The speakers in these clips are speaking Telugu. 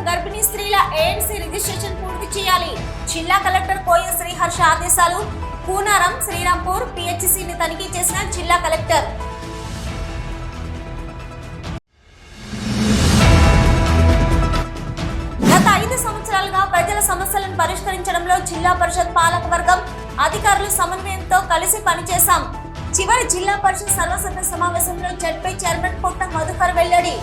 గర్భిణీ స్త్రీల ఏఎన్సీ రిజిస్ట్రేషన్ పూర్తి చేయాలి. జిల్లా కలెక్టర్ కోయ శ్రీహర్ష ఆదేశాలు. కూనారం, శ్రీరాంపూర్ పిహెచ్సిని తనిఖీ చేసిన జిల్లా కలెక్టర్. గత 5 సంవత్సరాలుగా ప్రజల సమస్యలను పరిష్కరించడంలో జిల్లా పరిషత్ పాలకవర్గం అధికారులు సమన్వయంతో కలిసి పనిచేశాం. చివరి జిల్లా పరిషత్ సర్వసభ్య సమావేశంలో జడ్పీ చైర్మన్ పొట్ట మధుకర్ వెల్లడి.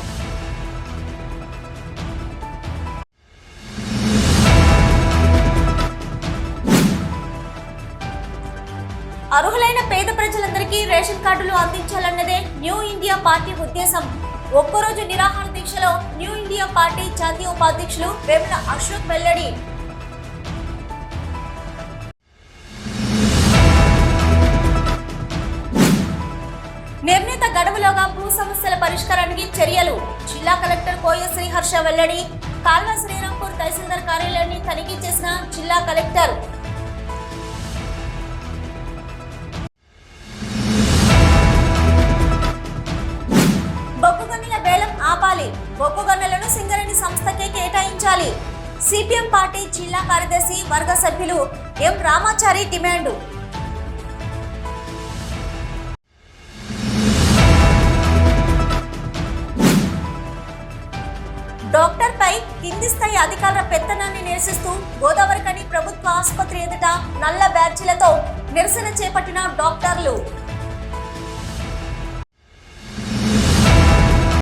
అర్హులైన పేద ప్రజలందరికీ రేషన్ కార్డులు అందించాలన్నదే న్యూ ఇండియా పార్టీ ఉద్దేశం. ఒక్కరోజు నిరాహార దీక్షలో న్యూ ఇండియా పార్టీ జాతీయ ఉపాధ్యక్షులు వేముల అశోక్ వెల్లడి. నిర్ణీత గడువులోగా భూ సమస్యల పరిష్కారానికి చర్యలు. జిల్లా కలెక్టర్ కోయ శ్రీహర్ష వెల్లడి. కాల్వ శ్రీరాంపూర్ తహసీల్దార్ కార్యాలయాన్ని తనిఖీ చేసిన జిల్లా కలెక్టర్. బొగ్గుగనుల వేలం ఆపాలి. బొగ్గుగనులను సింగరేణి సంస్థకే కేటాయించాలి. సిపిఎం పార్టీ జిల్లా కార్యదర్శి వర్గ సభ్యులు ఎం రామాచారి డిమాండ్. డాక్టర్పై కింది స్థాయి అధికారుల పెత్తనాన్ని నిరసిస్తూ గోదావరికని ప్రభుత్వ ఆసుపత్రి ఎదుట నల్ల బ్యాడ్జీలతో నిరసన చేపట్టిన డాక్టర్లు.